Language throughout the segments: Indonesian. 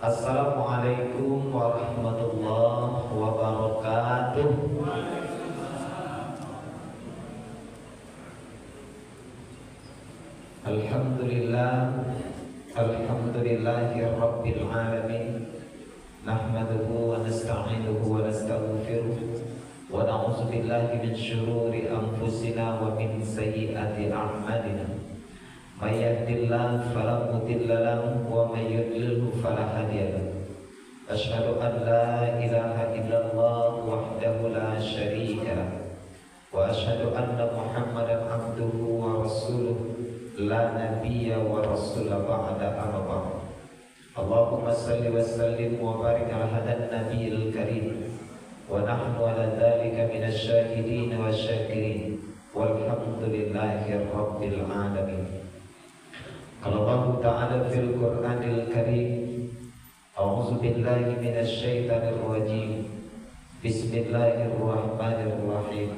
Assalamualaikum warahmatullahi wabarakatuh. Alhamdulillah, alhamdulillahi rabbil alamin. Nahmaduhu wa nasta'inuhu wa nastaghfiruh wa na'udzu billahi min syururi anfusina wa min sayyiati a'malina. May yahdihillahu fala mudilla lahu wa may yudlilhu fala hadiya lahu. Asyhadu an la ilaha illallah wahdahu la syarika lahu wa asyhadu anna Muhammadan abduhu wa rasuluh la nabiyya wa rasula ba'da amma ba'd. Allahumma salli wa sallim wa barik ala hadan nabiyil karim wa nahnu ala dhalika minasy syahidin wa syakirin walhamdulillahi rabbil alamin. Qala Allah Ta'ala fil Qur'anil Karim, a'udzu billahi minasy syaithanir rajim. Bismillahirrahmanirrahim.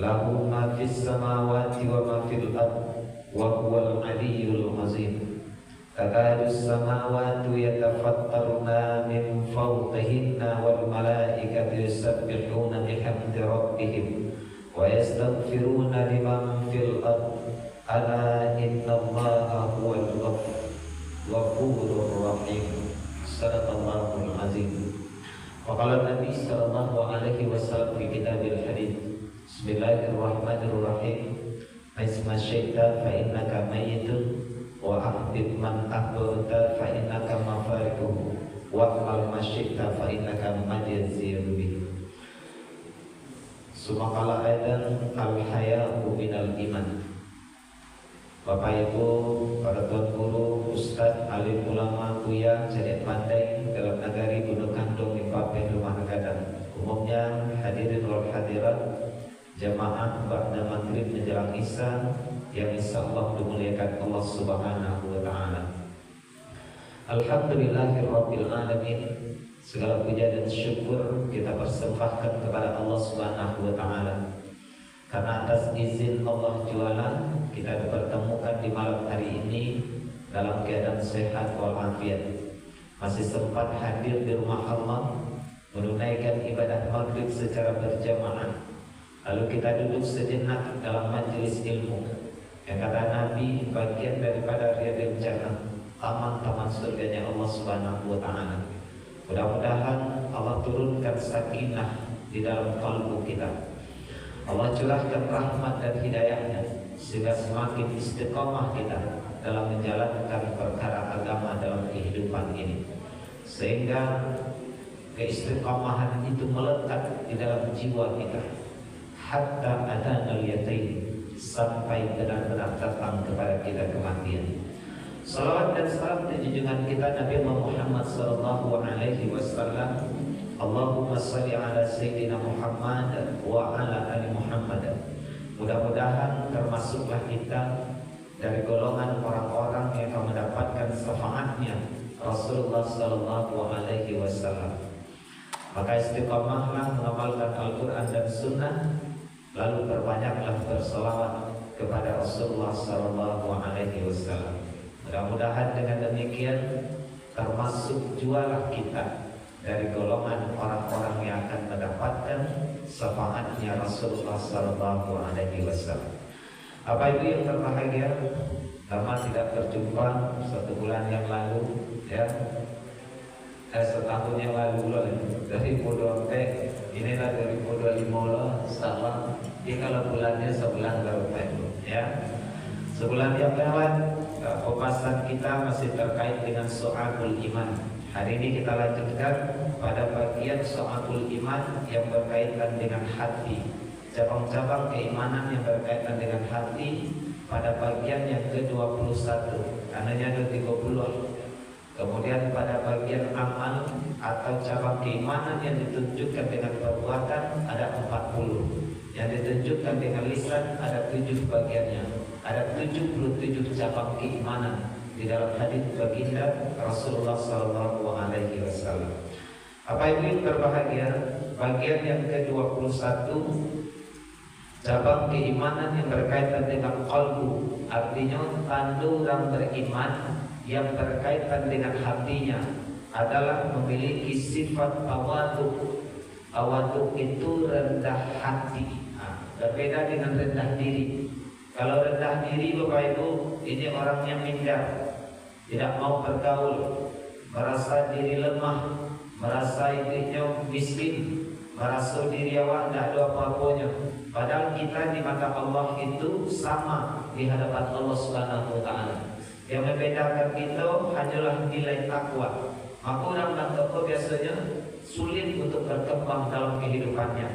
Lahu ma fis samawati wa ma fil ardh wa huwal 'aliyyul 'azim. Takadu as-samawati yatafattarna min fawqihinna wal malaikatu yusabbihuna bihamdi rabbihim wa yastaghfiruna liman fil ardh. Ala innallaha huwal ghafurur rahim. Sadaqallahul azim. Wa qala Nabi sallallahu alaihi wasallam fi kitabil hadits, Bismillahirrahmanirrahim. Isma syaita fa innaka mayyitun wa ahbib man ahbabta fa innaka mafariquhu wa amal masyaita fa innaka majziyun bih. Sumakala aidan al-haya'u minal iman. Bapak Ibu, para tuan guru, ustadz, alim ulama, buya, jadi pandai dalam negari Gunung Kandung, Ipape, Rumah Gadang. Umumnya hadirin wal hadirat, jamaah ba'da maghrib menjelang isya yang insyaallah dimuliakan Allah Subhanahu wa taala. Alhamdulillahirabbil alamin. Segala puja dan syukur kita persembahkan kepada Allah Subhanahu wa taala. Karena atas izin Allah jualan kita dipertemukan di malam hari ini dalam keadaan sehat walafiat, masih sempat hadir di rumah Allah menunaikan ibadah maghrib secara berjamaah. Lalu kita duduk sejenak dalam majelis ilmu yang kata Nabi bagian daripada riyadil jannah, taman-taman surganya Allah Subhanahu wa taala. Mudah-mudahan Allah turunkan sakinah di dalam kalbu kita. Allah curahkan rahmat dan hidayahnya sehingga semakin istiqamah kita dalam menjalankan perkara agama dalam kehidupan ini, sehingga keistiqamahan itu melekat di dalam jiwa kita hatta adanal yatain, sampai benar-benar datang kepada kita kematian. Salawat dan salam dan junjungan kita Nabi Muhammad sallallahu alaihi wasallam. Allahumma salli ala Sayyidina Muhammad wa ala ali Muhammad. Mudah-mudahan termasuklah kita dari golongan orang-orang yang akan mendapatkan syafaatnya Rasulullah sallallahu alaihi wasallam. Maka istiqamahlah mengamalkan Al-Quran dan Sunnah, lalu perbanyaklah berselawat kepada Rasulullah sallallahu alaihi wasallam. Mudah-mudahan dengan demikian termasuk jualah kita dari golongan orang-orang yang akan mendapatkan syafaatnya Rasulullah sallallahu alaihi wasallam. Apa itu yang berbahagia? Lama tidak berjumpa, 1 bulan yang lalu, ya, setahun yang lalu loh, dari Podor inilah 2025 loh, sama. Ini kalau bulannya sebulan baru ya. Sebulan yang lewat, pembahasan kita masih terkait dengan soal iman. Hari ini kita lanjutkan pada bagian so'abul iman yang berkaitan dengan hati, cabang-cabang keimanan yang berkaitan dengan hati pada bagian yang ke-21, ananya ada 30. Kemudian pada bagian amal atau cabang keimanan yang ditunjukkan dengan perbuatan ada 40, yang ditunjukkan dengan lisan ada 7 bagiannya, ada 77 cabang keimanan di dalam hadis baginda Rasulullah sallallahu alaihi wasallam. Apa itu yang berbahagia? Bagian yang ke-21, cabang keimanan yang berkaitan dengan qalbu, artinya tanda orang beriman yang berkaitan dengan hatinya adalah memiliki sifat tawadhu. Tawadhu itu rendah hati. Berbeda dengan rendah diri. Kalau rendah diri Bapak Ibu, ini orangnya minder, tidak mau bergaul, merasa diri lemah, merasa dirinya miskin, merasa diri awak tidak ada apa-apanya. Padahal kita di mata Allah itu sama di hadapan Allah Subhanahu wa taala. Yang membedakan kita hanyalah nilai takwa. Maka orang takwa biasanya sulit untuk berkembang dalam kehidupannya.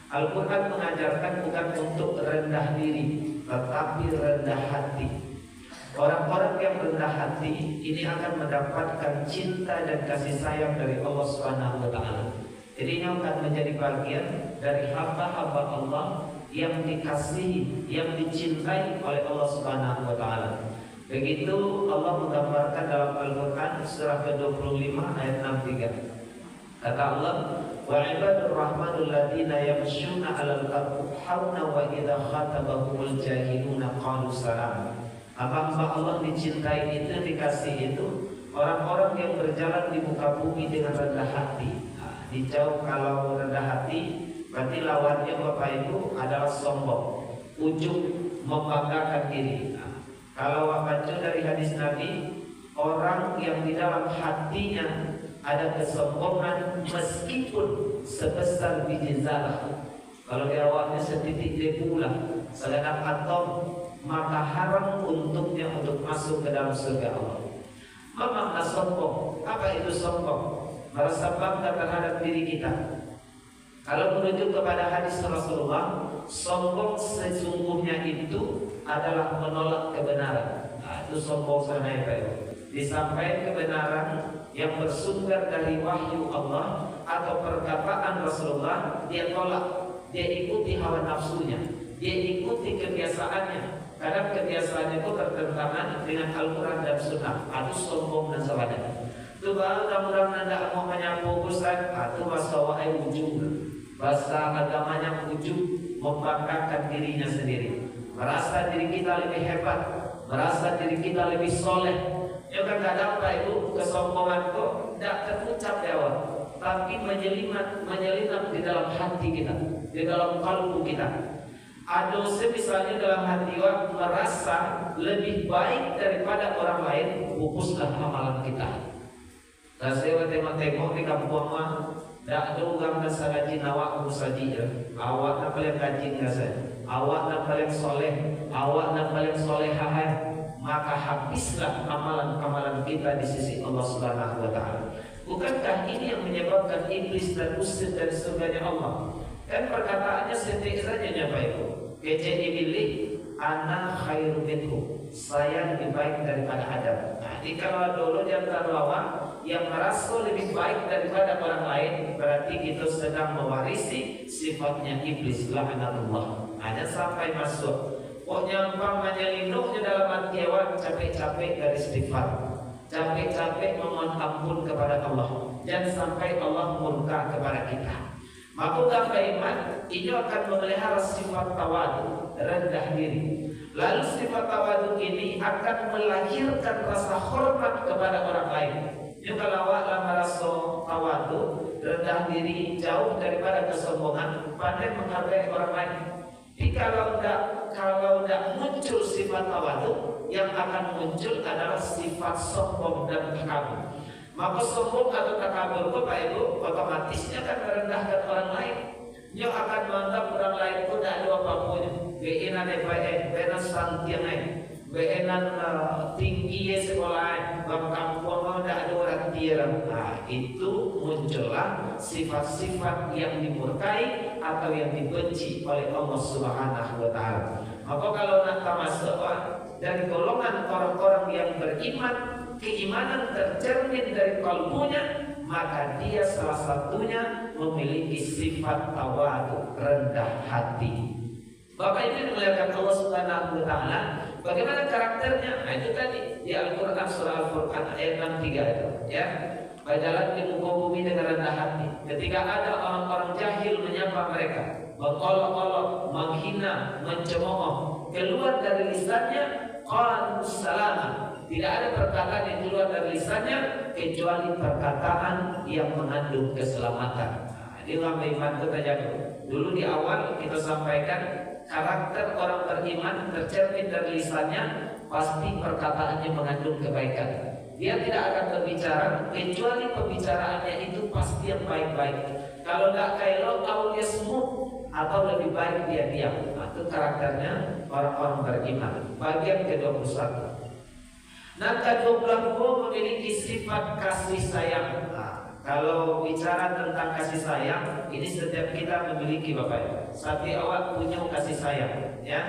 Al-Quran mengajarkan bukan untuk rendah diri, tetapi rendah hati. Orang-orang yang rendah hati ini akan mendapatkan cinta dan kasih sayang dari Allah Subhanahu wa taala. Jadi ini akan menjadi bagian dari hamba-hamba Allah yang dikasihi, yang dicintai oleh Allah Subhanahu wa taala. Begitu Allah menggambarkan dalam Al-Quran surah ke-25 ayat 63. Kata Allah, wa ibadur rahmanul ladzina yamshuna 'alal ardi hauna wa idza khatabahumul jahiluna qalu salam. Hamba-hamba Allah dicintai itu, dikasih itu orang-orang yang berjalan di muka bumi dengan rendah hati. Dijauh kalau rendah hati berarti lawannya Bapak Ibu adalah sombong, ujub, membanggakan diri. Kalau baca dari hadis Nabi, orang yang di dalam hatinya ada kesombongan meskipun sebesar biji zarah. Kalau di awalnya setitik debu lah, segenap atom, maka haram untuknya untuk masuk ke dalam surga Allah. Makna sombong, apa itu sombong? Merasa bangga terhadap diri kita. Kalau merujuk kepada hadis Rasulullah, sombong sesungguhnya itu adalah menolak kebenaran. Itu sombong sana ya Pak. Disampaikan kebenaran yang bersumber dari wahyu Allah atau perkataan Rasulullah, dia tolak, dia ikuti hawa nafsunya, dia ikuti kebiasaannya. Karena kebiasaannya itu bertentangan dengan Al-Quran dan Sunnah. Itu sombong dan sebagainya. Itu baru orang anda mau menyapu Ustaz, itu bahasa wahai ujung, bahasa agamanya ujung, membanggakan dirinya sendiri, merasa diri kita lebih hebat, merasa diri kita lebih soleh. Ya kan kadang Pak Ibu, kesombongan kok tidak terucap di awal, tapi menyelinap di dalam hati kita, di dalam kalbu kita. Ada misalnya dalam hati orang merasa lebih baik daripada orang lain, pupuslah amalan kita. Dan saya tengok-tengok di kampung mah, tidak ada orang nasa gaji awak saja. Awak nak paling gaji nasa, awak nak paling soleh, awak nak paling solehahan. Maka habislah amalan-amalan kita di sisi Allah Subhanahu wa taala. Bukankah ini yang menyebabkan iblis dan usir dari surganya Allah? Kan perkataannya seperti saja Bapak Ibu. Kece iblis, ana khairu minhu. Saya lebih baik daripada Adam. Jadi kalau dulu di antara lawan yang merasa lebih baik daripada orang lain, berarti kita sedang mewarisi sifatnya iblis laknatullah. Hanya sampai masuk. Pokoknya umpamanya lindungnya dalam hati awak, capek-capek dari istighfar, capek-capek memohon ampun kepada Allah, dan sampai Allah murka kepada kita. Maka hamba iman ini akan memelihara sifat tawadhu, rendah diri. Lalu sifat tawadhu ini akan melahirkan rasa hormat kepada orang lain. Ini kalau awak merasa tawadhu, rendah diri, jauh daripada kesombongan, pandai menghargai orang lain. Jadi kalau tidak muncul sifat tawadhu, yang akan muncul adalah sifat sombong dan takabur. Maka sombong atau takabur Bapak Ibu otomatisnya akan merendahkan orang lain. Dia akan menganggap orang lain itu tidak ada apa-apanya. Benar DPR, benar santianai, benar tinggi sekolah, bang kampung tidak ada orang tiara. Nah itu muncullah sifat-sifat yang dimurkai atau yang dibenci oleh Allah Subhanahu wa taala. Maka kalau nak masuk dari golongan orang-orang yang beriman, keimanan tercermin dari kalbunya, maka dia salah satunya memiliki sifat tawadhu, rendah hati. Bapak Ibu dimuliakan Allah Subhanahu wa taala, bagaimana karakternya? Nah, itu tadi di Al-Qur'an surah Al-Furqan ayat 63 itu, ya. Berjalan di muka bumi dengan rendah hati. Ketika ada orang-orang jahil menyapa mereka, mengolok-olok, menghina, mencemooh, keluar dari lisannya qalu salama. Tidak ada perkataan yang keluar dari lisannya kecuali perkataan yang mengandung keselamatan. Ini orang beriman itu terjadi. Dulu di awal kita sampaikan karakter orang beriman tercermin dari lisannya, pasti perkataannya mengandung kebaikan. Dia tidak akan berbicara kecuali pembicaraannya itu pasti yang baik-baik. Kalau tidak kailo, kalau dia semut atau lebih baik dia diam. Itu karakternya orang-orang beriman. Bagian ke-21. Nah, ke-22 memiliki sifat kasih sayang. Kalau bicara tentang kasih sayang, ini setiap kita memiliki Bapak Ibu. Satu awak punya kasih sayang, ya,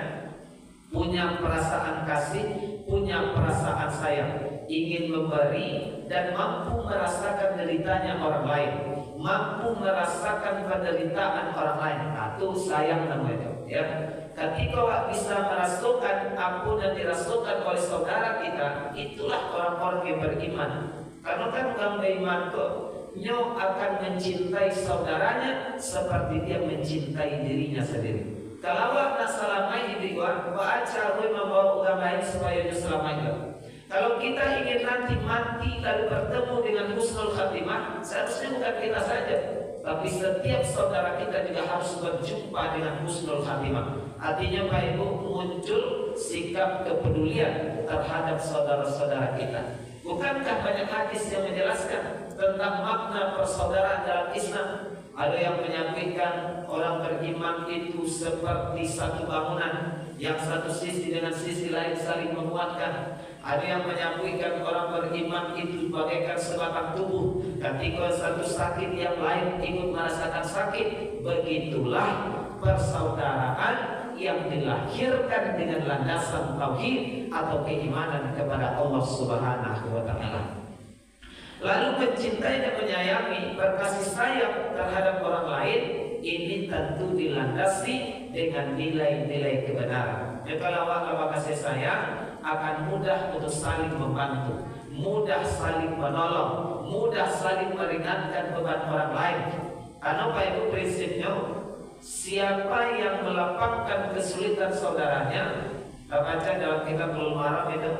punya perasaan kasih, punya perasaan sayang, ingin memberi dan mampu merasakan deritanya orang lain, mampu merasakan penderitaan orang lain. Itu sayang namanya, ya. Ketika awak bisa merasakan ampunan dirasakan oleh saudara kita, itulah orang-orang yang beriman. Karena kan orang beriman kok nyo akan mencintai saudaranya seperti dia mencintai dirinya sendiri. Kalau awak nak selamai hidup awak, baca membawa orang lain supaya dia selamai. Kalau kita ingin nanti mati lalu bertemu dengan husnul khatimah, seharusnya bukan kita saja, tapi setiap saudara kita juga harus berjumpa dengan husnul khatimah. Artinya Pak Ibu, muncul sikap kepedulian terhadap saudara-saudara kita. Bukankah banyak hadis yang menjelaskan tentang makna persaudaraan dalam Islam? Ada yang menyampaikan orang beriman itu seperti satu bangunan yang satu sisi dengan sisi lain saling menguatkan. Ada yang menyampaikan orang beriman itu bagaikan sebatang tubuh. Ketika satu sakit yang lain ikut merasakan sakit. Begitulah persaudaraan yang dilahirkan dengan landasan tauhid atau keimanan kepada Allah Subhanahu wa taala. Lalu mencintai dan menyayangi, berkasih sayang terhadap orang lain, ini tentu dilandasi dengan nilai-nilai kebenaran. Kalau awak kasih sayang, akan mudah untuk saling membantu, mudah saling menolong, mudah saling meringankan beban orang lain. Karena Pak Ibu prinsipnya, siapa yang melapangkan kesulitan saudaranya, kita baca dalam kitab Bulughul Maram itu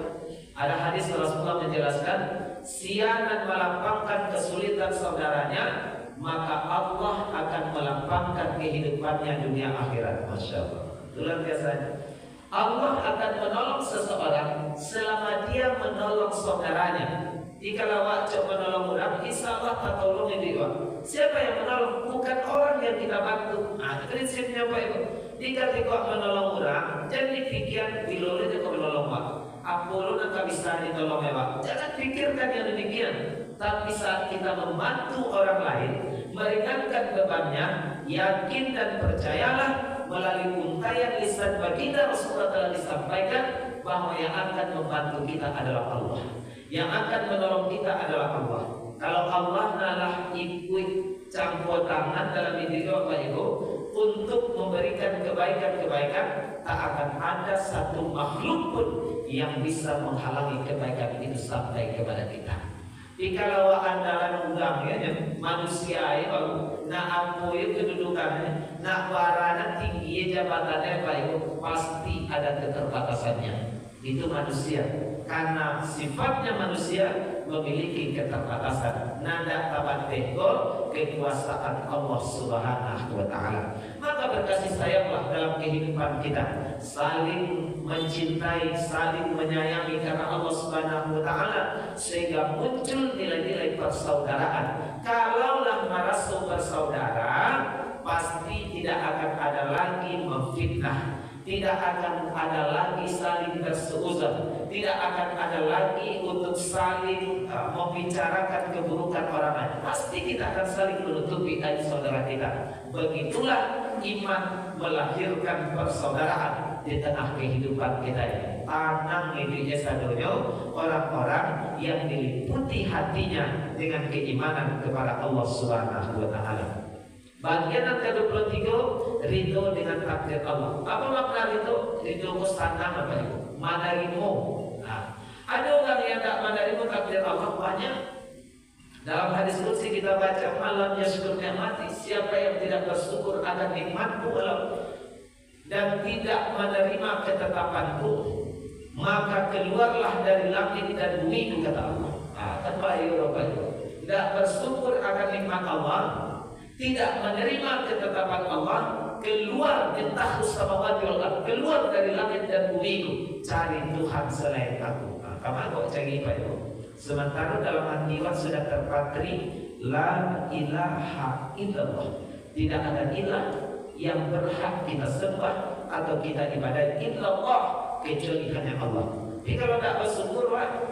ada hadis Rasulullah menjelaskan, siapa melapangkan kesulitan saudaranya, maka Allah akan melapangkan kehidupannya dunia akhirat. Masya Allah. Luar biasa. Allah akan menolong seseorang selama dia menolong saudaranya. Jika awak coba menolong orang, insya Allah tak tolong dia. Siapa yang menolong? Bukan orang yang kita bantu. Prinsipnya Pak Ibu. Jika kita menolong orang, jangan dipikir bila dia menolong Pak. Apa lu nak bisa ditolong Pak? Jangan pikirkan yang demikian. Tapi saat kita membantu orang lain, meringankan bebannya, yakin dan percayalah melalui untayan lisan baginda Rasulullah telah disampaikan bahwa yang akan membantu kita adalah Allah, yang akan menolong kita adalah Allah. Kalau Allah nalah ikut campur tangan dalam diri Bapak Ibu untuk memberikan kebaikan-kebaikan, tak akan ada satu makhluk pun yang bisa menghalangi kebaikan itu sampai kepada kita. Jikalau andalan undang ya, manusia itu nak ampu kedudukannya, nak warana tinggi jabatannya Pak Ibu, pasti ada keterbatasannya. Itu manusia, karena sifatnya manusia memiliki keterbatasan. Nada tabat tegol kekuasaan Allah Subhanahu wa taala. Maka berkasih sayanglah dalam kehidupan kita, saling mencintai, saling menyayangi karena Allah Subhanahu wa taala, sehingga muncul nilai-nilai persaudaraan. Kalaulah merasa bersaudara, pasti tidak akan ada lagi memfitnah, tidak akan ada lagi saling berseuzon, tidak akan ada lagi untuk saling membicarakan keburukan orang lain. Pasti kita akan saling menutupi aib saudara kita. Begitulah iman melahirkan persaudaraan di tengah kehidupan kita ini. Tanang ini sadonya orang-orang yang diliputi hatinya dengan keimanan kepada Allah Subhanahu wa taala. Bagian yang ke-23, ridho dengan takdir Allah. Apa makna ridho? Ridho mustana apa itu? Menerima. Nah, ada orang yang tak menerima takdir Allah banyak. Dalam hadis qudsi kita baca, malam yashkur nikmati, siapa yang tidak bersyukur akan nikmatku Allah dan tidak menerima ketetapanku, maka keluarlah dari langit dan bumi itu kata Allah. Kan Bapak Ibu, tidak bersyukur akan nikmat Allah, tidak menerima ketetapan Allah, keluar gentahus samawati wal ardh, keluar dari langit dan bumi itu cari Tuhan selain aku. Kamu kok cari Pak Ibu? Sementara dalam hati sudah terpatri la ilaha illallah, tidak ada ilah yang berhak kita sembah atau kita ibadah illallah kecuali hanya Allah. Jadi kalau tidak bersyukur,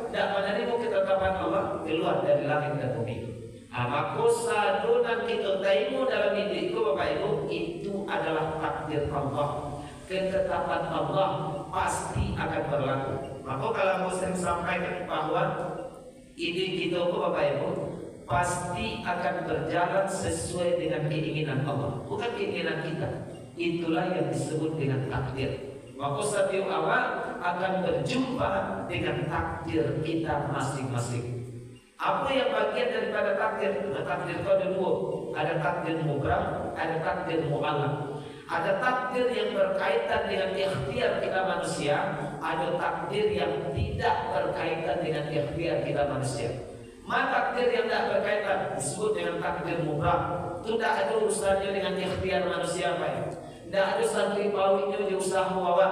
tidak menerima ketetapan Allah, keluar dari langit dan bumi. Maka sadunan kita taimu dalam hidupku Bapak Ibu, itu adalah takdir Allah, ketetapan Allah pasti akan berlaku. Maka kalau Muslim sampaikan bahwa ide kita Bapak Ibu pasti akan berjalan sesuai dengan keinginan Allah, bukan keinginan kita. Itulah yang disebut dengan takdir. Maka setiap awal akan berjumpa dengan takdir kita masing-masing. Apa yang bagian daripada takdir? Takdir itu ada dua. Ada takdir mukrah, ada takdir mu'allaq. Ada takdir yang berkaitan dengan ikhtiar kita manusia, ada takdir yang tidak berkaitan dengan ikhtiar kita manusia. Takdir yang tidak berkaitan disebut dengan takdir mukrah. Itu tidak ada urusannya dengan ikhtiar manusia, Pak. Tidak ada satu pawitnya diusaha membawa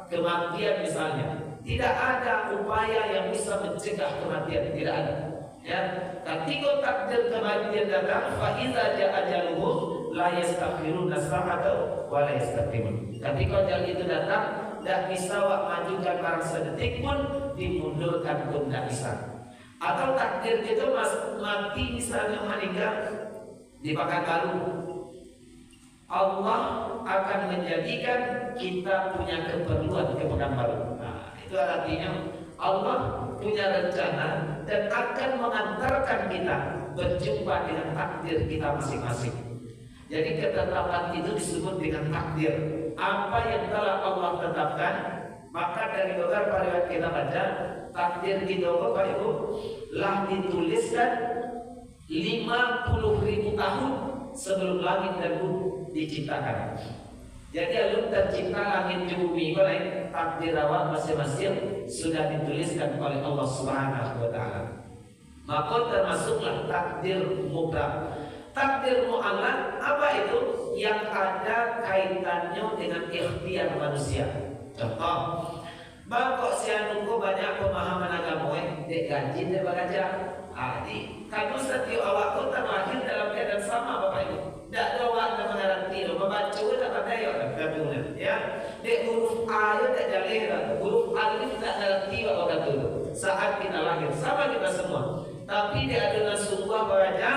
kematian misalnya. Tidak ada upaya yang bisa mencegah kematian, tidak ada. Ya, ketika takdir kematian datang, fa iza jaa ajaluhum la yastakhiruna sa'atan wa la yastaqdimun. Ketika ajal itu datang, tidak bisa majukan barang sedetik pun, dimundurkan pun tidak bisa. Atau takdir itu mati misalnya meninggal di Pekanbaru, Allah akan menjadikan kita punya keperluan ke Pekanbaru. Itu artinya Allah punya rencana dan akan mengantarkan kita berjumpa dengan takdir kita masing-masing. Jadi ketetapan itu disebut dengan takdir. Apa yang telah Allah tetapkan, maka dari beberapa riwayat kita baca, takdir kita Bapak Ibu lah dituliskan 50.000 tahun sebelum langit dan bumi diciptakan. Jadi alun tercipta langit dan bumi oleh takdir awal masing-masing sudah dituliskan oleh Allah Subhanahu wa taala. Maka termasuklah takdir mutlak. Takdir mu'allaq apa itu? Yang ada kaitannya dengan ikhtiar manusia. Contoh, bangkok sianuku banyak pemahaman agama dek gaji dek bagaja. Kamu setiap awakku terlahir dalam keadaan sama Bapak Ibu. Tidak ada waktu mengaranti, membaca tak pandai orang katanya. Ya, dek huruf A ya tak jalan, huruf alif tak ngerti orang kata. Saat kita lahir sama kita semua. Tapi dia ada sebuah baca,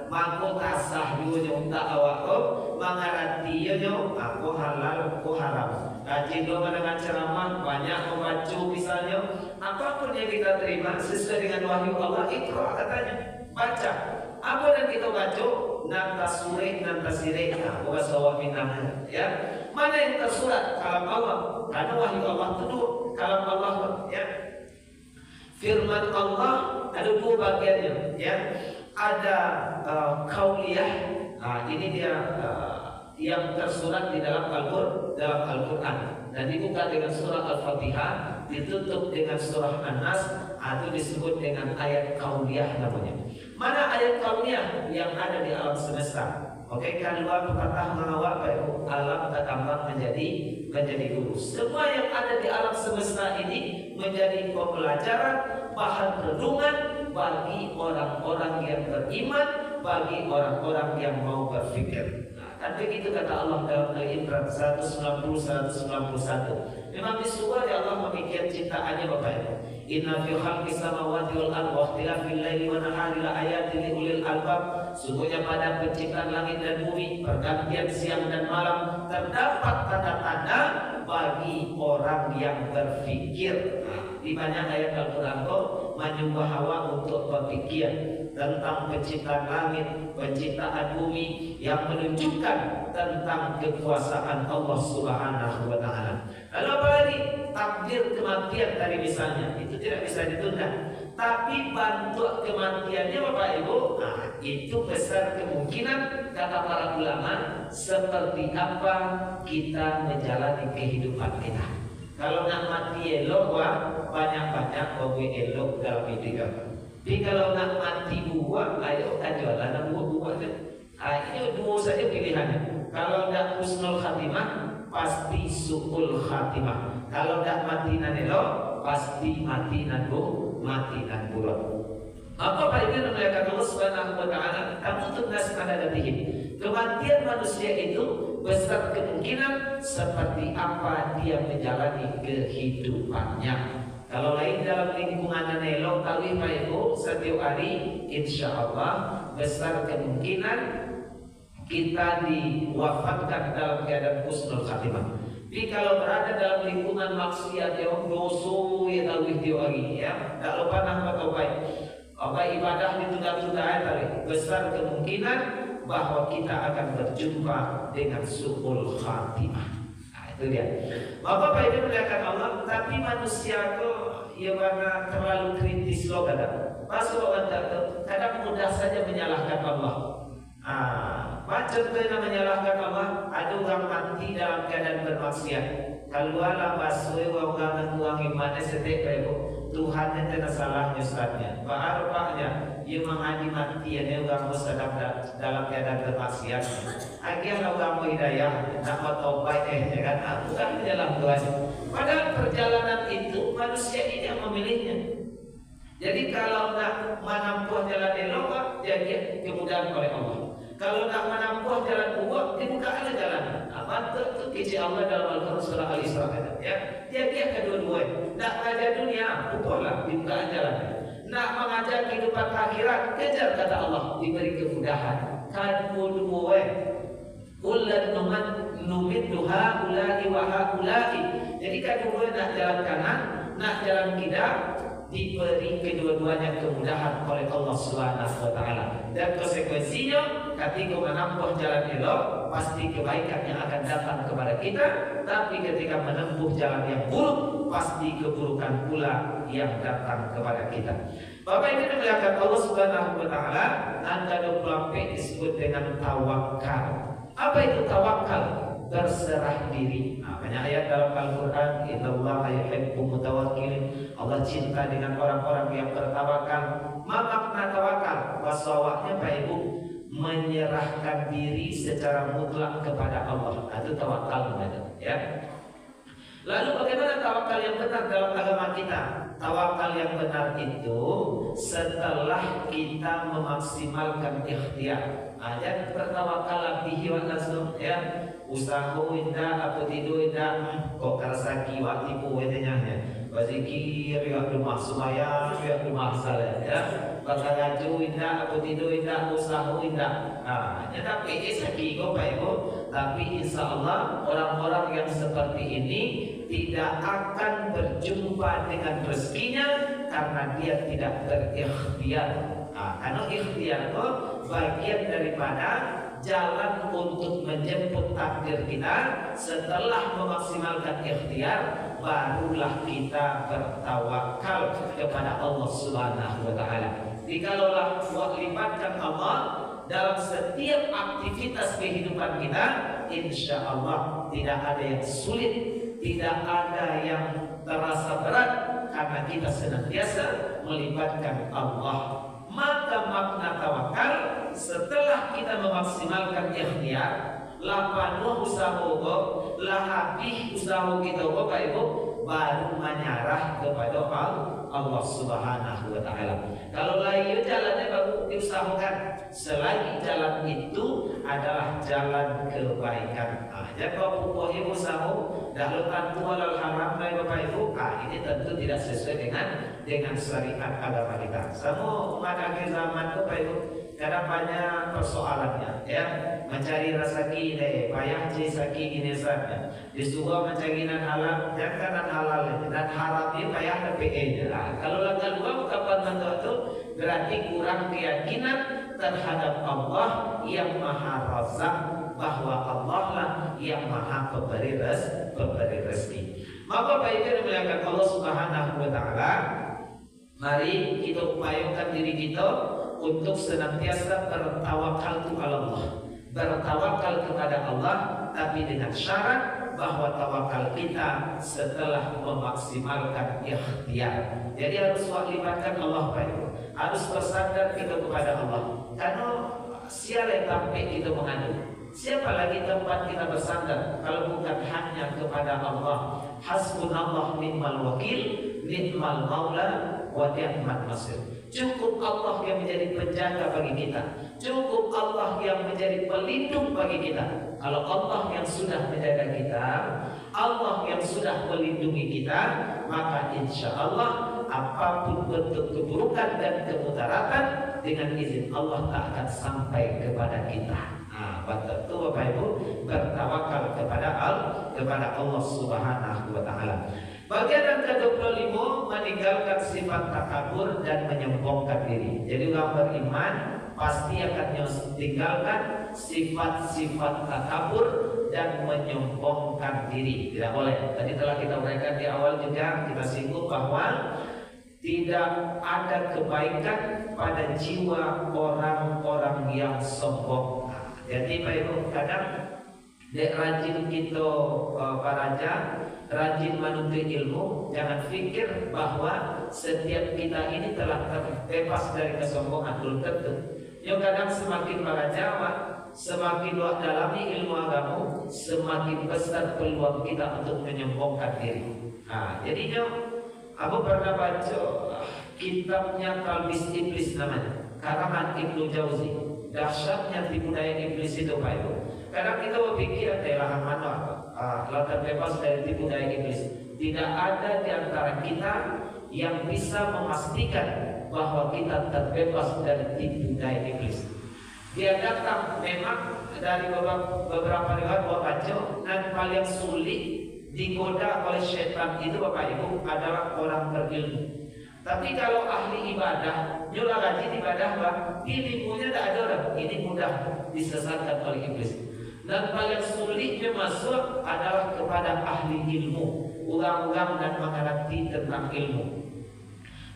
maka tasah dulu tak awakku mengaranti aku halal, aku haram. Kaji dua dengan ceramah banyak membaca misalnya apapun yang kita terima sesuai dengan wahyu Allah itu katanya baca. Apa yang kita baca nanta surah nanta sirih wa sawaminah ya. Mana yang tersurat kalam Allah? Karena wahyu Allah itu kalam Allah ya. Firman Allah ada dua bagiannya ya. Ada kauliyah. Ini dia yang tersurat di dalam Al-Quran dan dibuka dengan surah Al-Fatihah, ditutup dengan surah An-Nas, itu disebut dengan ayat kauliyah namanya. Mana ayat kauliyah yang ada di alam semesta? Oke, kalau pepatah mengawal alam berkembang menjadi guru. Semua yang ada di alam semesta ini menjadi pembelajaran, bahan renungan bagi orang-orang yang beriman, bagi orang-orang yang mau berfikir. Dan begitu kata Allah dalam Al-Imran 190-191. Memang di surah Allah memikir ciptaannya Bapak Ibu. Inna fi khalqis samawati wal ardi wa ikhtilafil laili wan nahari la ayatin li ulil albab. Sungguhnya pada penciptaan langit dan bumi, pergantian siang dan malam, terdapat tanda-tanda bagi orang yang berfikir. Di banyak ayat Al-Quran menyuruh hawa untuk berfikir tentang penciptaan langit, penciptaan bumi yang menunjukkan tentang kekuasaan Allah Subhanahu wa taala. Lalu apalagi takdir kematian tadi misalnya, itu tidak bisa ditunda. Tapi bantu kematiannya Bapak Ibu, itu besar kemungkinan kata para ulama seperti apa kita menjalani kehidupan kita. Kalau nak mati elok, banyak-banyak gue elok dalam hidup. Tapi kalau nak mati buat, ayo jualan nak buat kan. Ini dua saja pilihannya. Kalau nak husnul khatimah, pasti su'ul khatimah. Kalau nak mati nan elok, pasti mati nan buruk. Apa itu memuliakan Allah Subhanahu wa taala? Kamu tunas pada detik. Kematian manusia itu besar kemungkinan seperti apa dia menjalani kehidupannya. Kalau lain dalam lingkungan elok kali Pak Ibu setiap hari, insya Allah besar kemungkinan kita diwafatkan dalam keadaan husnul khatimah. Tapi kalau berada dalam lingkungan maksiat yang dosa ya tahu itu lagi ya, tak lupa nama baik. Apa ibadah ditunda-tunda tadi, besar kemungkinan bahwa kita akan berjumpa dengan su'ul khatimah. Nah, itu dia. Bapak itu melihat Allah, tapi manusia itu ya karena terlalu kritis loh kadang. Masuk kadang mudah saja menyalahkan Allah. Contohnya menyalahkan Allah, ada orang mati dalam keadaan bermaksiat. Keluarlah basuh orang imannya setek Tuhan yang tidak salahnya Ustaznya. Pak ia mengaji mati yang orang sedang dalam keadaan bermaksiat. Akhirnya orang hidayah, nak mau taubat kan? Bukan menyalah Tuhan. Padahal perjalanan itu manusia ini yang memilihnya. Jadi kalau nak menempuh jalan elok, jadi kemudahan oleh Allah. Kalau nak menempuh jalan buruk, dibuka aja jalan. Apa tu kisi Allah dalam Al-Quran surah Al-Isra ya. Dia kedua-dua. Nak mengajar dunia, pukullah dibuka jalan. Nak mengajar kehidupan akhirat, kejar kata Allah, diberi kemudahan. Kedua-dua. Kullan numiddu haula'i wa haula'i. Jadi kedua nak jalan kanan, nak jalan kiri, diberi kedua-duanya kemudahan oleh Allah Subhanahu wa taala. Dan konsekuensinya ketika menempuh jalan elok, pasti kebaikan yang akan datang kepada kita. Tapi ketika menempuh jalan yang buruk, pasti keburukan pula yang datang kepada kita. Bapak ini melihat Allah Subhanahu wa taala angka 24 disebut dengan tawakal. Apa itu tawakal? Berserah diri. Banyak ayat dalam Al-Quran, innallaha yuhibbul mutawakkilin. Allah cinta dengan orang-orang yang bertawakal. Makna tawakal, bahasawaknya Pak Ibu, menyerahkan diri secara mutlak kepada Allah. Itu tawakal ya. Lalu bagaimana tawakal yang benar dalam agama kita? Tawakal yang benar itu setelah kita memaksimalkan ikhtiar. Ayat bertawakal bihi wa nasum ya. Usaha indah apa tidur indah kok karasaki waktu ku wedenya bazikir ya rumah sumaya ya rumah salah ya bakal indah apa tidur indah usaha indah. Tapi saki kok Pak Ibu, tapi insya Allah orang-orang yang seperti ini tidak akan berjumpa dengan rezekinya karena dia tidak berikhtiar. Karena ikhtiar itu bagian daripada jalan untuk menjemput takdir kita. Setelah memaksimalkan ikhtiar, barulah kita bertawakal kepada Allah Subhanahu wa taala. Jikalau libatkan Allah dalam setiap aktivitas kehidupan kita, insya Allah tidak ada yang sulit, tidak ada yang terasa berat karena kita senantiasa melibatkan Allah. Maka makna tawakal setelah kita memaksimalkan ikhtiar, lapanuh usaha lah habis usaha kita Bapak Ibu, baru menyerah kepada Allah Subhanahu wa taala. Kalau lain jalannya baru diusahakan, selagi jalan itu adalah jalan kebaikan. Jadi kalau buahnya usaha dah letak halal haram Bapak Ibu, ini tentu tidak sesuai dengan syariat agama kita. Semua menghadapi zaman Bapak Ibu, kadang banyak persoalannya ya. Mencari rezeki payah rezeki ini saja. Disuruh mencari halal, jangan halal dan haram ini payah PE. Kalau langkah dua kapan itu berarti kurang keyakinan terhadap Allah yang Maha Razak, bahwa Allah lah yang Maha pemberi rezeki. Maka Bapak Ibu melihat Allah Subhanahu wa taala, mari kita upayakan diri kita untuk senantiasa bertawakal kepada Allah. Bertawakal kepada Allah, tapi dengan syarat bahwa tawakal kita setelah memaksimalkan ikhtiar. Jadi harus libatkan Allah, Pak Ibu. Harus bersandar kita kepada Allah. Karena siapa sampai kita mengadu? Siapa lagi tempat kita bersandar kalau bukan hanya kepada Allah? Hasbunallah ni'mal wakil, ni'mal maula wa ni'mat nasir. Cukup Allah yang menjadi penjaga bagi kita. Cukup Allah yang menjadi pelindung bagi kita. Kalau Allah yang sudah menjaga kita, Allah yang sudah melindungi kita, maka insya Allah apapun bentuk keburukan dan kemudaratan dengan izin Allah tak akan sampai kepada kita. Betul Bapak Ibu, bertawakal kepada Allah Subhanahu wa taala. Bagian yang ke-25, meninggalkan sifat takabur dan menyombongkan diri. Jadi orang beriman pasti akan meninggalkan sifat-sifat takabur dan menyombongkan diri. Tidak boleh. Tadi telah kita uraikan di awal juga, kita singgung bahwa tidak ada kebaikan pada jiwa orang-orang yang sombong. Jadi Pak Ibu, kadang dek rajin kita paraja, rajin menuntut ilmu, jangan pikir bahwa setiap kita ini telah terbebas dari kesombongan. Belum tentu. Yang kadang semakin paraja, semakin luas dalami ilmu agama, semakin besar peluang kita untuk menyombongkan diri. Jadinya aku pernah baca kitabnya Talbis Iblis namanya, karangan Ibnu Jauzi. Dahsyatnya tipu daya iblis itu Pak Ibu. Kadang kita berpikir adalah mana kalau terbebas dari tipu daya iblis. Tidak ada di antara kita yang bisa memastikan bahwa kita terbebas dari tipu daya iblis. Dia datang memang dari beberapa riwayat baca, dan paling sulit digoda oleh setan itu Bapak Ibu adalah orang berilmu. Tapi kalau ahli ibadah, nyulah rajin ibadah, ilmunya tidak ada orang, ini mudah disesatkan oleh iblis. Dan paling sulitnya masuk adalah kepada ahli ilmu, orang-orang dan mengerti tentang ilmu.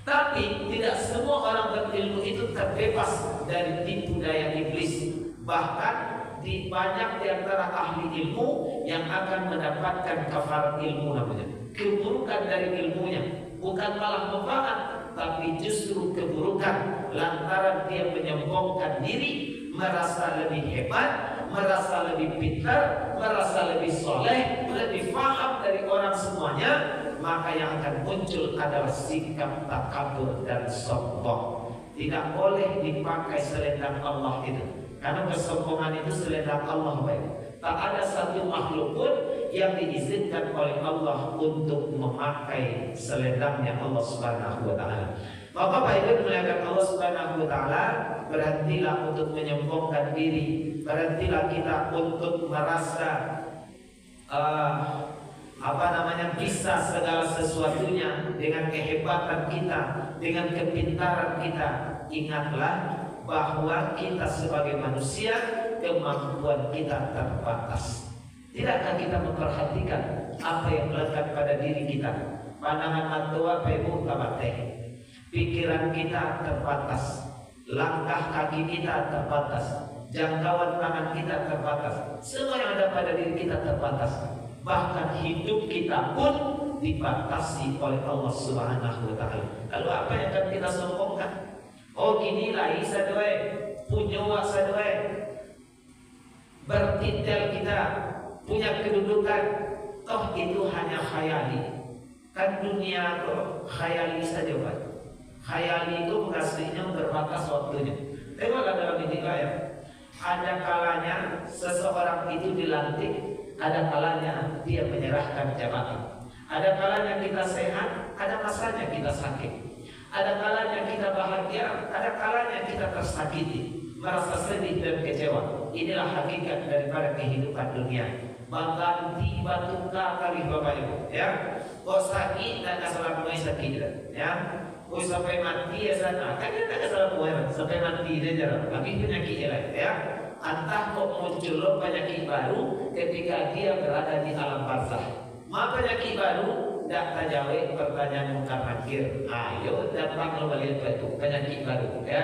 Tapi tidak semua orang berilmu itu terbebas dari tipu daya iblis. Bahkan di banyak di antara ahli ilmu yang akan mendapatkan kafarat ilmu namanya, keburukan dari ilmunya. Bukan malah manfaat, tapi justru keburukan lantaran dia menyombongkan diri, merasa lebih hebat, merasa lebih pintar, merasa lebih soleh, lebih paham dari orang semuanya. Maka yang akan muncul adalah sikap takabur dan sombong. Tidak boleh dipakai selendang Allah itu, karena kesombongan itu selendang Allah baik. Tak ada satu makhluk pun yang diizinkan oleh Allah untuk memakai selendangnya Allah Subhanahu wa taala. Maka Bapak Ibu dimuliakan Allah Subhanahu wa taala, berhentilah untuk menyombongkan diri, berhentilah kita untuk merasa bisa segala sesuatunya dengan kehebatan kita, dengan kepintaran kita. Ingatlah bahwa kita sebagai manusia, kemampuan kita terbatas. Tidakkah kita memperhatikan apa yang melekat pada diri kita? Pandangan mata Pak Ibu kabateh. Pikiran kita terbatas, langkah kaki kita terbatas, jangkauan tangan kita terbatas. Semua yang ada pada diri kita terbatas. Bahkan hidup kita pun dibatasi oleh Allah Subhanahu wa taala. Lalu apa yang akan kita sombongkan? Oh gini lah sadue, punya sadue. Bertitel kita, punya kedudukan, toh itu hanya khayali. Kan dunia kok khayali saja Pak. Khayali itu aslinya terbatas waktunya. Tengoklah dalam istilah ya. Ada kalanya seseorang itu dilantik, ada kalanya dia menyerahkan jabatan. Ada kalanya kita sehat, ada masanya kita sakit. Ada kalanya kita bahagia, ada kalanya kita tersakiti, merasa sedih dan kecewa. Inilah hakikat daripada kehidupan dunia. Mengganti batu kali Bapak Ibu, ya. Kok sakit dan asal mulai sakit, ya. Kok sampai mati ya sana, kan dia tak salah buat sampai mati dia jarang. Tapi penyakit lain, ya. Entah kok muncul penyakit baru ketika dia berada di alam barzah. Ma penyakit baru tidak terjawab pertanyaan mungkar nakir. Ayo datang kembali itu penyakit baru, ya.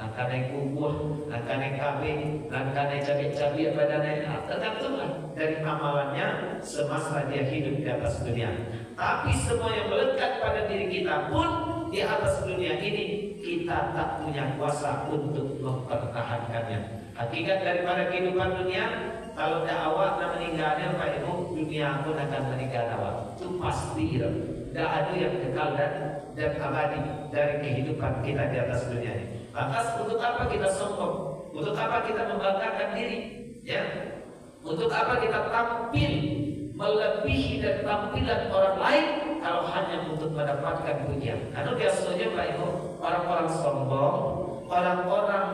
langkanai kubur, langkanai kambing, langkanai cabai-cabai badannya, tergantunglah dari amalannya semasa dia hidup di atas dunia. Tapi semua yang melekat pada diri kita pun di atas dunia ini kita tak punya kuasa untuk mempertahankannya. Hakikat daripada kehidupan dunia, kalau dah awak nak meninggalnya, Pak Ibu, dunia pun akan meninggal awak. Itu pasti. Dah ada yang kekal dan abadi dari kehidupan kita di atas dunia ini. Lantas untuk apa kita sombong? Untuk apa kita membanggakan diri? Ya, untuk apa kita tampil melebihi dari tampilan orang lain kalau hanya untuk mendapatkan pujian? Karena biasanya Pak Ibu, orang-orang sombong, orang-orang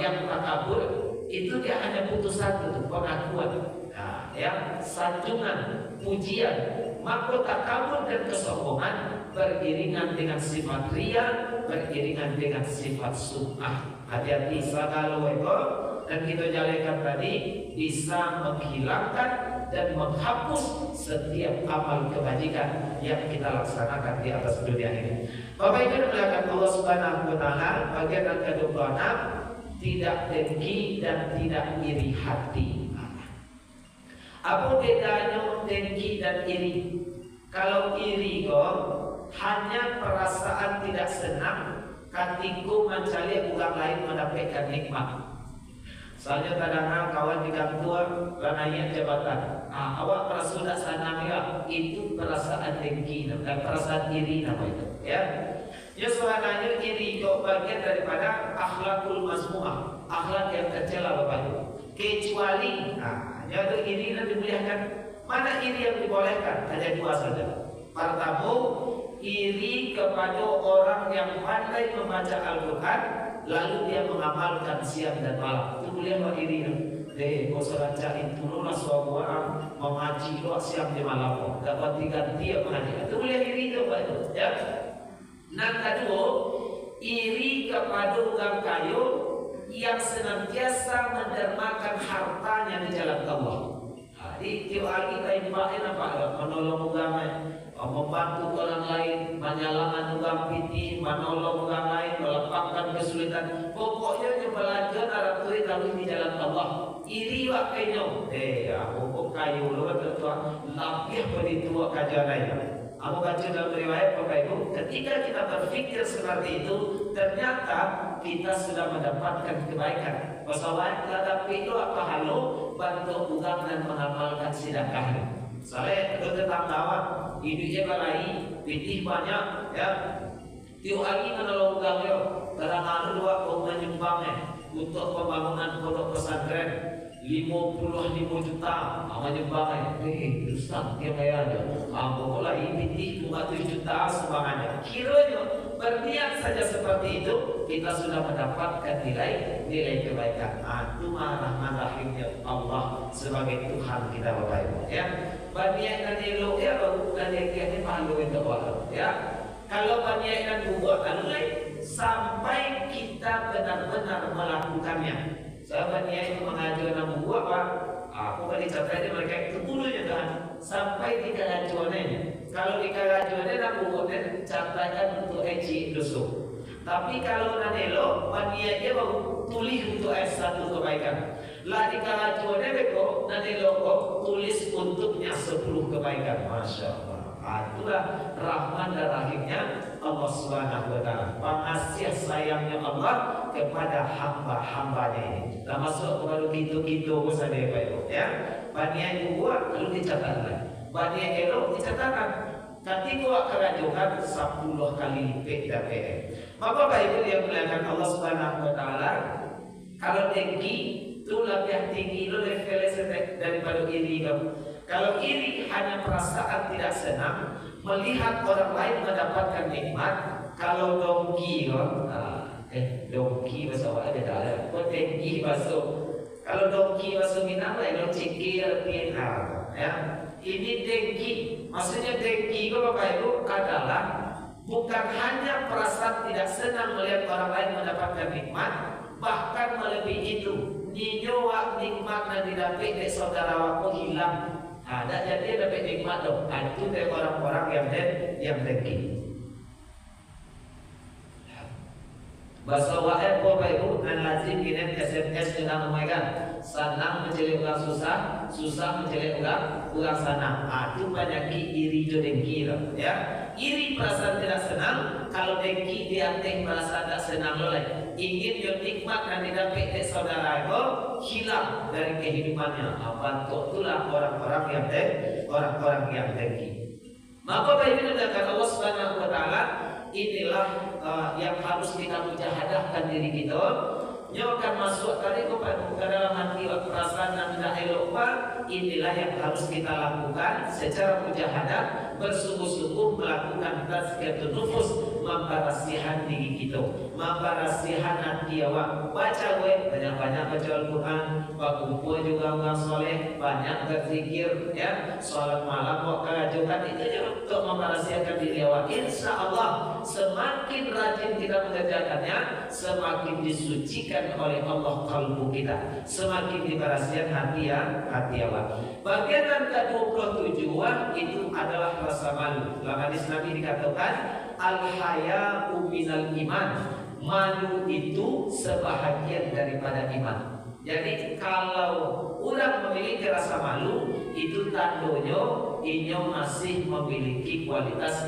yang takabur itu dia hanya butuh satu tuh, pengakuan, nah, ya, sanjungan, pujian. Maka takabur dan kesombongan beriringan dengan sifat ria, beriringan dengan sifat sum'ah. Hati-hati kalau itu, dan kita jalankan tadi bisa menghilangkan dan menghapus setiap amal kebajikan yang kita laksanakan di atas dunia ini. Bapak Ibu melihat Allah Subhanahu wa taala bagian yang ke-26, tidak dengki dan tidak iri hati. Apa bedanya dengki dan iri? Kalau iri kok hanya perasaan tidak senang ketika mencari orang lain mendapatkan nikmat. Soalnya kadang-kadang kawan di kantor naik jabatan, awak merasa tidak senang ya, itu perasaan dengki dan perasaan iri nama itu. Ya, ya soalnya iri kok bagian daripada akhlakul mazmu'ah, akhlak yang tercela Bapak Ibu. Kecuali, jadi iri dan dimuliakan. Mana iri yang dibolehkan? Hanya dua saja. Pertama, iri kepada orang yang pandai membaca Al-Quran, lalu dia mengamalkan siang dan malam. Itu boleh apa iri? Kau selancarin turunlah suatu orang mengaji doa siang di malam. Dapat diganti dia mengaji. Itu boleh iri itu Pak itu. Ya. Nah kedua, iri kepada orang kaya yang senantiasa mendermakan hartanya di jalan Allah. Jadi tiap hari kita ibahin apa? Menolong agama, membantu orang lain, menyalakan orang piti, menolong orang lain, melapangkan kesulitan. Pokoknya dia belajar arah tuh lalu di jalan Allah. Iri waktunya, aku kayu lu betul lapih pada tua kajiannya. Aku baca dalam riwayat Bapak Ibu, ketika kita berpikir seperti itu, ternyata kita sudah mendapatkan kebaikan. Masalah tetapi itu apa halu bantu ugang dan mengamalkan sedekah. Soalnya itu tetangga hidupnya balai, pitih banyak, ya. Tiap hari menolong ugang yo, kadang-kadang dua kau menyumbangnya untuk pembangunan pondok pesantren. 55 juta sama nyumbangnya. Ustaz dia kayak aja. Pokoknya ini 5 juta sumbangannya. Kiranya berniat saja seperti itu, kita sudah mendapatkan nilai kebaikan. Itu rahman rahimnya Allah sebagai Tuhan kita Bapak Ibu. Ya, berniat dan elok ya baru dan yang palu itu Allah. Ya, kalau berniat dan buat lain sampai kita benar-benar melakukannya. Sahabat Nyai mengajar nama buah Pak. Aku kali catatnya mereka itu dulunya kan sampai di keracuannya. Kalau di keracuannya nama buahnya catatan untuk eci dosa. Tapi kalau nanelo manianya baru tulis untuk S1 kebaikan. Lah di keracuannya beko nanelo kok tulis untuknya 10 kebaikan. Masya Allah. Itulah rahman dan rahimnya Allah Subhanahu wa taala. Pengasih sayangnya Allah kepada hamba-hambanya ini. Nah masuk kepada gitu-gitu saja Pak Ibu ya. Bania itu buat lalu dicatatkan. Bania elok dicatatkan. Nanti gua kerajukan 10 kali lipat dari. Maka Pak Ibu yang melihat Allah Subhanahu wa taala, kalau tinggi itu lebih tinggi levelnya daripada iri kamu. Kalau iri hanya perasaan tidak senang melihat orang lain mendapatkan nikmat. Kalau dongki dongki bahasa apa ada tak ada. Kau dengki bahasa. Kalau dongki bahasa Minang lain cikir pintar. Ya, ini dengki. Maksudnya dengki itu Bapak Ibu adalah bukan hanya perasaan tidak senang melihat orang lain mendapatkan nikmat, bahkan melebihi itu. Nyowa nikmat yang didapat dari saudara waktu hilang. Ada jadi dapat nikmat dong. Itu dari orang-orang yang dengki. Bahasa wae po Ibu nan lazim kirim SMS dengan memaikan senang mencelik orang susah, susah mencelik orang senang. Itu penyakit iri jo dengki ya. Iri perasaan tidak senang, kalau dengki dianting perasaan tak senang oleh. Ingin yang nikmat dan didapat dari saudara itu hilang dari kehidupannya. Apa itulah orang-orang yang dengki. Maka Bapak Ibu kata Allah Subhanahu wa taala, inilah yang harus kita mujahadahkan diri kita. Nyo akan masuk tadi ke dalam hati perasaan dan tidak elok. Inilah yang harus kita lakukan secara mujahadah, bersungguh-sungguh melakukan tazkiyatun nufus, membarasihan diri kita, membarasihan hati awak. Baca banyak-banyak baca Al-Quran, berkumpul juga orang soleh, banyak berzikir, ya, sholat malam, wakajukan itu untuk membarasihan diri awak. Insya Allah semakin rajin kita mengerjakannya, semakin disucikan oleh Allah kalbu kita, semakin dibarasihan hati awak. Bagian yang ke-27 itu adalah rasa malu. Dalam hadis Nabi dikatakan al-haya'u minal iman. Malu itu sebahagian daripada iman. Jadi kalau orang memiliki rasa malu, itu tandanya ia masih memiliki kualitas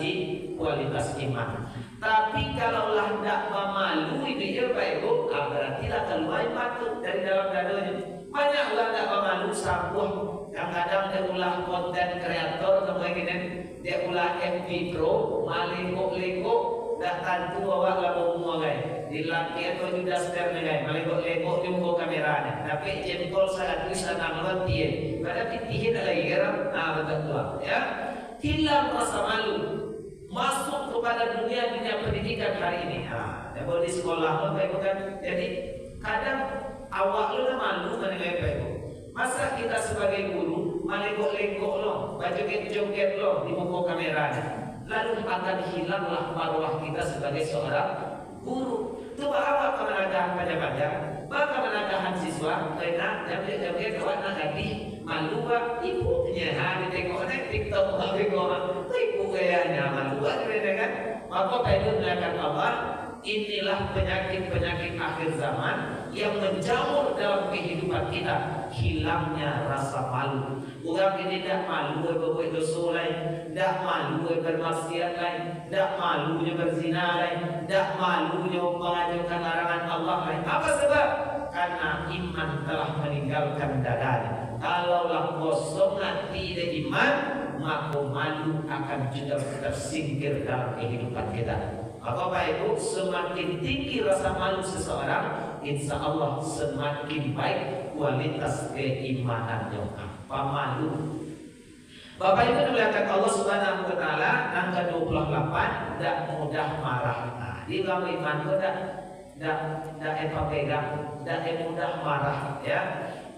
iman. Tapi kalaulah tidak memalu itu ya Pak Ibu, berarti lah keluar patut dari dalam dadanya. Banyak orang tidak memalu sabuah yang kadang dia ulah konten kreator kemudian dia ulah FB Pro, malingko dah tentu awak lah semua guys. Dilaki atau juga sternya guys, malingko jumbo kameranya. Tapi jempol saya tulis anak lontie, pada pitihin lagi kan? Betul ya. Hilang rasa malu. Masuk kepada dunia pendidikan hari ini. Kalau di sekolah Bapak Ibu kan, jadi kadang awak lu malu menilai Bapak Ibu. Masa kita sebagai guru malenggok-lenggok lo, joget-joget lo di muka kameranya, lalu akan hilanglah marwah kita sebagai seorang guru. Coba awak kemenagahan pelajar, maka menagahan siswa, karena joget-joget awak nak lagi malu pak ibunya hari tengok TikTok hari orang ibu kayaknya malu kan. Maka Bapak melakukan Allah, inilah penyakit akhir zaman yang menjamur dalam kehidupan kita, hilangnya rasa malu. Orang ini tidak malu berbuat dosa lain, tidak malu bermaksiat lain, tidak malu berzina lain, tidak malu mengajukan larangan Allah lain. Apa sebab? Karena iman telah meninggalkan dadanya. Kalaulah kosong hati dan iman, maka malu akan juga tersingkir dalam kehidupan kita. Bapak Ibu, semakin tinggi rasa malu seseorang, insya Allah semakin baik kualitas keimanannya. Apa malu? Bapak Ibu melihat Allah Subhanahu wa taala angka 28, tidak mudah marah. Di dalam iman itu tidak pegang, tidak mudah marah ya.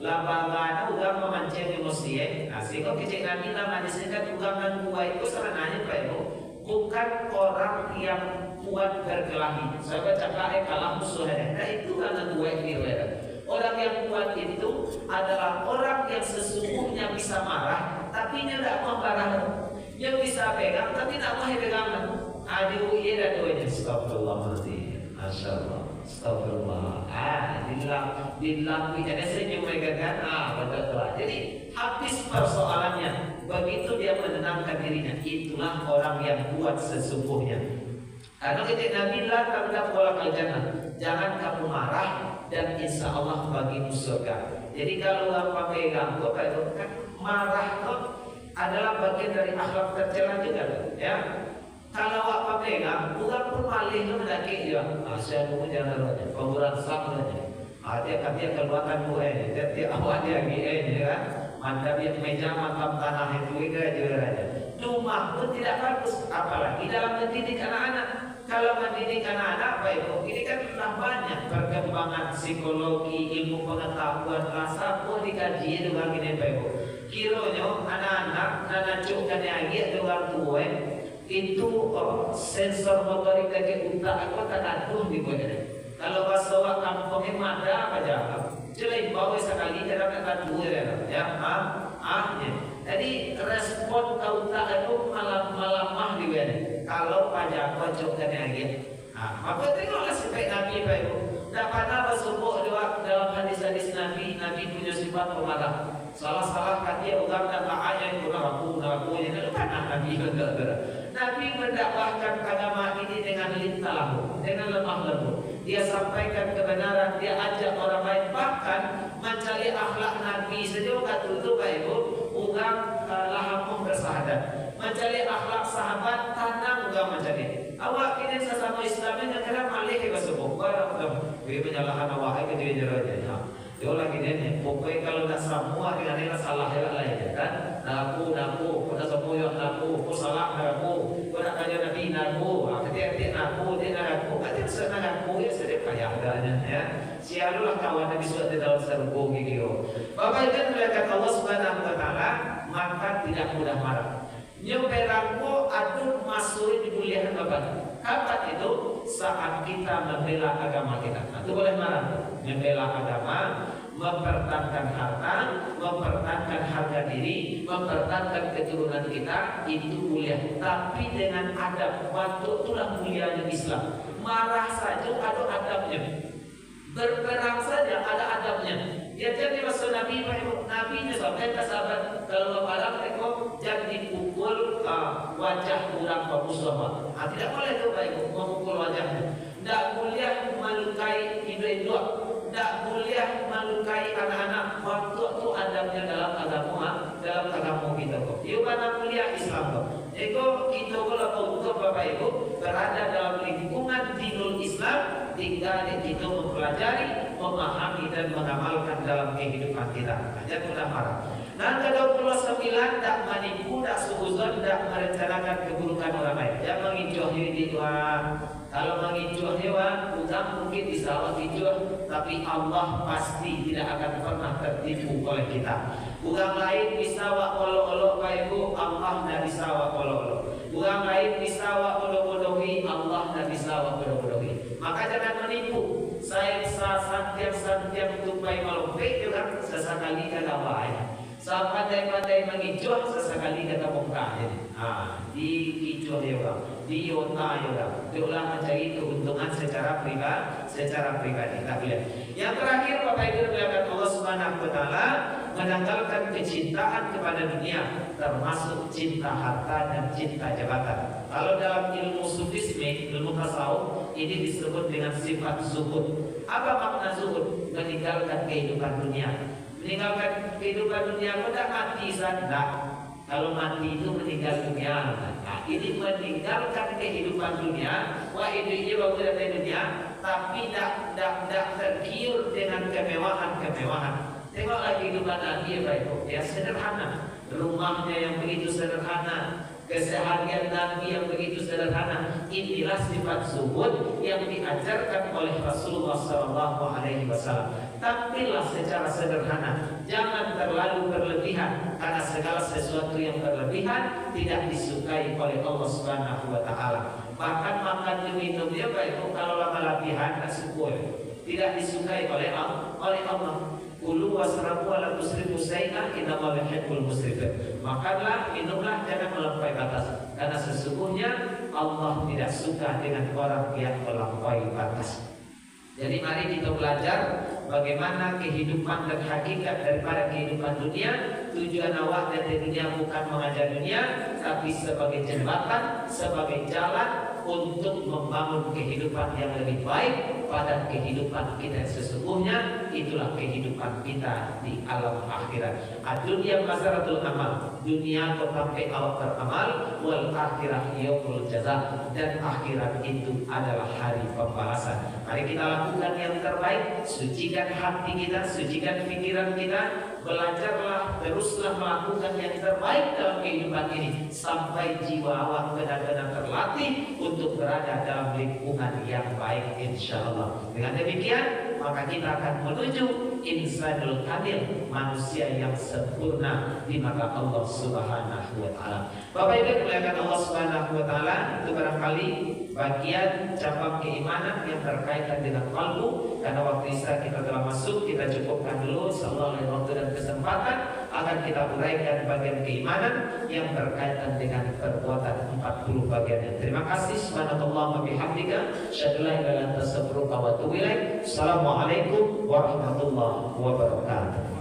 Labangan udah memancing emosi sehingga kecil Nabi nama disingkat juga dan buah itu sebenarnya Pak Ibu bukan orang yang kuat berkelahi. Saya baca kalah musuhnya. Nah itu karena buah itu ya. Orang yang kuat itu adalah orang yang sesungguhnya bisa marah tapi dia tidak mau marah. Dia bisa pegang tapi tidak mau pegangan. Aduh iya doanya. Astagfirullahaladzim. Masyaallah. Astagfirullah. Dilakukan jadi senyum megakan. Betul. Jadi habis persoalannya. Begitu dia menenangkan dirinya, itulah orang yang kuat sesungguhnya. Karena ketika Nabi lah tak bola jannah. Jangan kamu marah dan insya Allah bagimu surga. Jadi kalau apa pegang, Bapak itu kan marah itu adalah bagian dari akhlak tercela juga, ya. Kalau apa pegang, bukan pun malih itu mendaki dia. Saya mau jangan aja, pengurangan sama aja. Dia keluarkan buahnya, dia awak dia gini kan. Mantap yang meja makam tanah itu aja. Cuma pun tidak bagus, apalagi dalam mendidik anak-anak. Kalau mendidik anak-anak Pak Ibu, ini kan telah banyak perkembangan psikologi, ilmu pengetahuan, rasa pun dikaji dengan gini Pak Ibu. Kiranya anak-anak nanacukkan yang lagi dengan tua itu sensor motorik dari utak aku tak aduh di bawah. Kalau bahasa kampungnya ada apa jalan? Jelek bawa sekali dalam kata dua ya. Jadi respon kau tak itu malam di bawah. Kalau pajak kocok dan lagi, Maka tengoklah sifat Nabi Pak Ibu. Tak pernah bersubuk dalam hadis-hadis Nabi. Nabi punya sifat pemarah. Salah-salah dia orang dan ayat aku ini pernah Nabi Nabi mendakwahkan agama ini dengan lintalahu, dengan lemah lembut. Dia sampaikan kebenaran, dia ajak orang lain, bahkan mencari akhlak Nabi saja bukan tutup Pak Ibu. Orang lahampung bersahadat, mencari akhlak sahabat tanam juga mencari. Awak ini sesama Islamnya kena malih ke sebuah barang, dia menyalahkan awak ke diri jeraja. Dia lagi ni, pokoknya kalau nak semua dengan dia salah yang lain, kan? Naku, kau semua yang naku, kau salah naku, kau nak kaji Nabi naku, ketik naku, dia naku, ada senang naku, ya sedih kaya adanya, ya. Sialulah kawan Nabi suat di dalam serbu gigi. Bapak ibu melihat Allah Subhanahu Wa Taala, maka tidak mudah marah. Nyoberangku aduk masuk di kuliah bapak. Kapan itu? Saat kita membela agama kita. Itu boleh marah. Membela agama, mempertahankan harta, mempertahankan harga diri, mempertahankan keturunan kita, itu mulia. Tapi dengan adab, waktu itulah mulianya Islam. Marah saja ada adabnya. Berperang saja ada adabnya. Dia jadi masuk Nabi, Nabi sampai ke sahabat kalau malam mereka jangan dipukul wajah orang musuh. Tidak boleh tu baik memukul wajahnya. Tidak boleh melukai induk-induk. Tidak boleh melukai anak-anak. Waktu itu adabnya dalam agama kita. Ia mana mulia Islam. Ego kita kalau untuk Bapak Ibu berada dalam lingkungan dinul Islam, tinggal kita mempelajari, memahami dan mengamalkan dalam kehidupan kita. Jangan mudah marah. Nah, ke-29 tak menipu, tak suuzon, tak merencanakan keburukan orang lain. Jangan menginjau diri kalau menginjau hewan, bukan mungkin disawat injau, tapi Allah pasti tidak akan pernah tertipu oleh kita. Orang lain disawat olok-olok Pak Ibu, Allah tidak disawat olok-olok. Orang lain disawat bodoh-bodohi, Allah tidak disawat bodoh-bodohi. Maka jangan menipu. Saya santiang tupai malumpe juga sesekali kata baik. Saat pandai-pandai mengijuh sesekali kata muka. Diijuh dia orang, diota dia orang. Dia ulang mencari keuntungan secara pribadi. Tak boleh. Yang terakhir Bapak Ibu melihat Allah Subhanahu Wa Taala menanggalkan kecintaan kepada dunia, termasuk cinta harta dan cinta jabatan. Kalau dalam ilmu sufisme, ilmu tasawuf, ini disebut dengan sifat zuhud. Apa makna zuhud? Meninggalkan kehidupan dunia. Meninggalkan kehidupan dunia, tidak mati saja. Kalau mati itu meninggal dunia. Nah, ini meninggalkan kehidupan dunia. Wah, ini waktu dari dunia, tapi tidak tergiur dengan kemewahan. Tengoklah kehidupan Nabi ya sederhana. Rumahnya yang begitu sederhana, keseharian Nabi yang begitu sederhana. Inilah sifat zuhud yang diajarkan oleh Rasulullah SAW. Tampillah secara sederhana, jangan terlalu berlebihan, karena segala sesuatu yang berlebihan tidak disukai oleh Allah Subhanahu Wa Taala. Bahkan makan dan minumnya baik kalau lama-lama tidak disukai oleh Allah. Kulu wasrabu ala tusrifu sayna innallaha yuhibbul musrifin. Makanlah, minumlah, jangan melampaui batas, karena sesungguhnya Allah tidak suka dengan orang yang melampaui batas. Jadi mari kita belajar bagaimana kehidupan dan hakikat daripada kehidupan dunia. Tujuan awak dari dunia bukan mengajar dunia, tapi sebagai jembatan, sebagai jalan untuk membangun kehidupan yang lebih baik pada kehidupan kita sesungguhnya. Itulah kehidupan kita di alam akhirat. Dunia masaratul amal, dunia tetapi awak beramal, wal akhirah yaumul jaza, dan akhirat itu adalah hari pembalasan. Mari kita lakukan yang terbaik, sucikan hati kita, sucikan pikiran kita, belajarlah, teruslah melakukan yang terbaik dalam kehidupan ini sampai jiwa awak benar-benar terlatih untuk berada dalam lingkungan yang baik, insya Allah. Dengan demikian maka kita akan menuju insanul kamil, manusia yang sempurna di mata Allah Subhanahu Wa Taala. Bapak Ibu muliakan Allah Subhanahu Wa Taala, itu barangkali bagian cabang keimanan yang berkaitan dengan kalbu. Karena waktu Isya kita telah masuk, kita cukupkan dulu insyaallah oleh waktu dan kesempatan. akan kita uraikan bagian keimanan yang berkaitan dengan perbuatan 40 bagian. Terima kasih. Subhanallah wa bihamdika, asyhadu an la ilaha illa anta, astaghfiruka wa atubu ilaik. Assalamualaikum warahmatullahi wabarakatuh.